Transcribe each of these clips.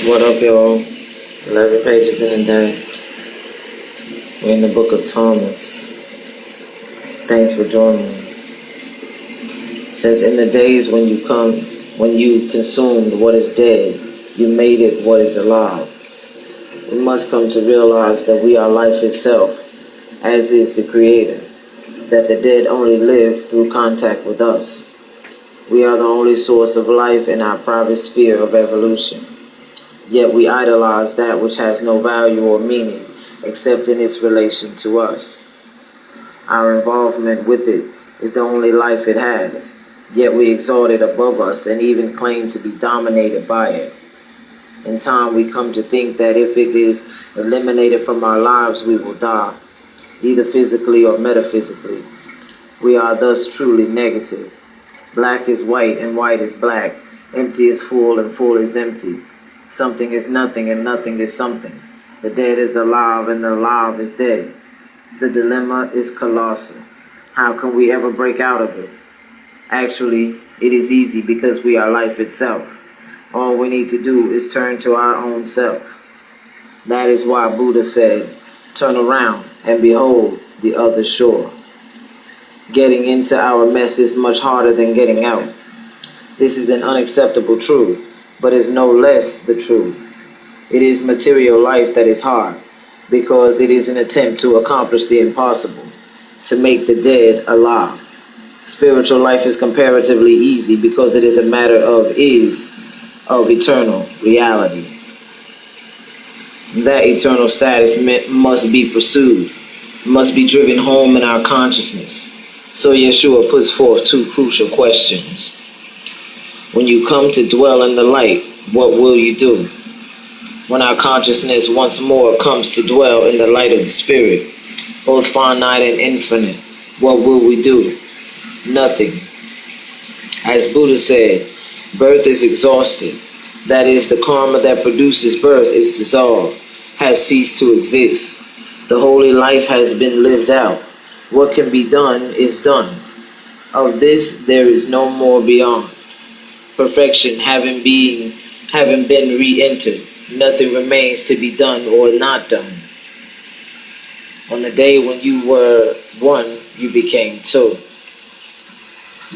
What up, y'all? 11 pages in a day. We're in the book of Thomas. Thanks for joining me. It says, in the days when you consumed what is dead, you made it what is alive. We must come to realize that we are life itself, as is the Creator, that the dead only live through contact with us. We are the only source of life in our private sphere of evolution. Yet we idolize that which has no value or meaning except in its relation to us. Our involvement with it is the only life it has, yet we exalt it above us and even claim to be dominated by it. In time we come to think that if it is eliminated from our lives we will die, either physically or metaphysically. We are thus truly negative. Black is white and white is black. Empty is full and full is empty. Something is nothing and nothing is something. The dead is alive and the alive is dead. The dilemma is colossal. How can we ever break out of it? Actually, it is easy because we are life itself. All we need to do is turn to our own self. That is why Buddha said, turn around and behold the other shore. Getting into our mess is much harder than getting out. This is an unacceptable truth, but is no less the truth. It is material life that is hard, because it is an attempt to accomplish the impossible, to make the dead alive. Spiritual life is comparatively easy because it is a matter of eternal reality. That eternal status must be pursued, must be driven home in our consciousness. So Yeshua puts forth two crucial questions. When you come to dwell in the light, what will you do? When our consciousness once more comes to dwell in the light of the Spirit, both finite and infinite, what will we do? Nothing. As Buddha said, birth is exhausted. That is, the karma that produces birth is dissolved, has ceased to exist. The holy life has been lived out. What can be done is done. Of this there is no more beyond. Perfection having been re-entered, nothing remains to be done or not done. On the day when you were one, you became two.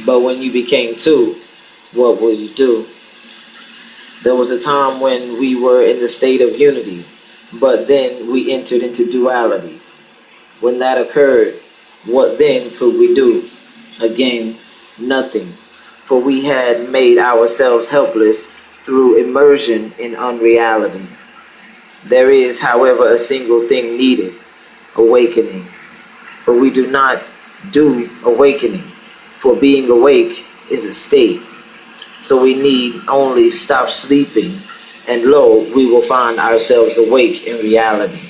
But when you became two, what will you do? There was a time when we were in the state of unity, but then we entered into duality. When that occurred, what then could we do? Again, nothing, for we had made ourselves helpless through immersion in unreality. There is, however, a single thing needed, awakening. But we do not do awakening, for being awake is a state. So we need only stop sleeping, and lo, we will find ourselves awake in reality.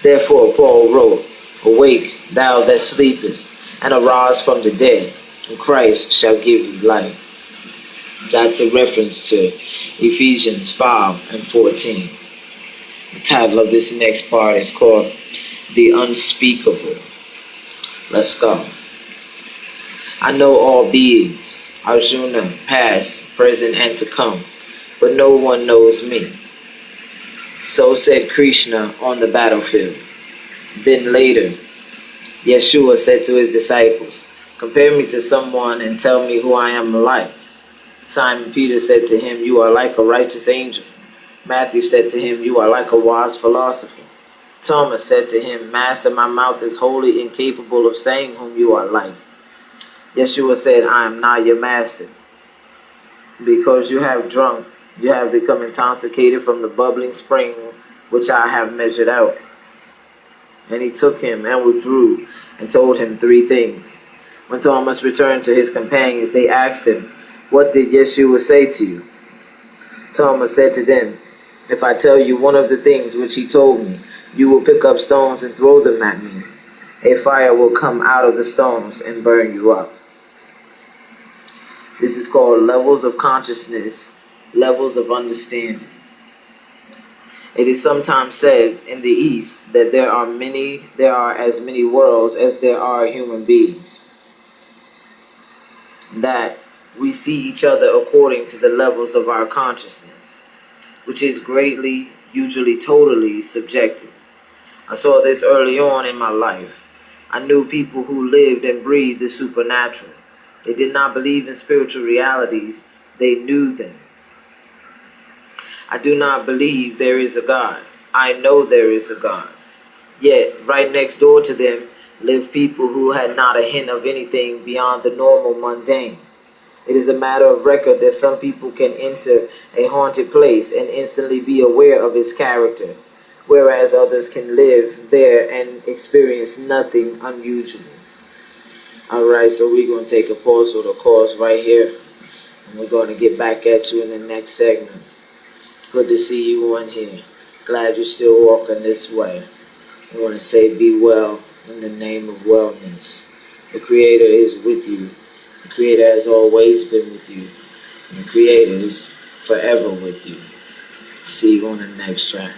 Therefore Paul wrote, awake, thou that sleepest, and arise from the dead, and Christ shall give you life. That's a reference to Ephesians 5 and 14. The title of this next part is called The Unspeakable. Let's go. I know all beings, Arjuna, past, present, and to come, but no one knows me. So said Krishna on the battlefield. Then later, Yeshua said to his disciples, compare me to someone and tell me who I am like. Simon Peter said to him, you are like a righteous angel. Matthew said to him, you are like a wise philosopher. Thomas said to him, Master, my mouth is wholly incapable of saying whom you are like. Yeshua said, I am not your master. Because you have drunk, you have become intoxicated from the bubbling spring which I have measured out. And he took him and withdrew and told him three things. When Thomas returned to his companions, they asked him, what did Yeshua say to you? Thomas said to them, if I tell you one of the things which he told me, you will pick up stones and throw them at me. A fire will come out of the stones and burn you up. This is called levels of consciousness, levels of understanding. It is sometimes said in the East that there are as many worlds as there are human beings. That we see each other according to the levels of our consciousness. which is greatly, usually totally subjective. I saw this early on in my life. I knew people who lived and breathed the supernatural. They did not believe in spiritual realities, they knew them. I do not believe there is a God. I know there is a God. Yet, right next door to them lived people who had not a hint of anything beyond the normal mundane. It is a matter of record that some people can enter a haunted place and instantly be aware of its character, whereas others can live there and experience nothing unusual. Alright, so we're going to take a pause for the cause right here, and we're going to get back at you in the next segment. Good to see you on here. Glad you're still walking this way. I want to say be well in the name of wellness. The Creator is with you. The Creator has always been with you. And the Creator is forever with you. See you on the next track.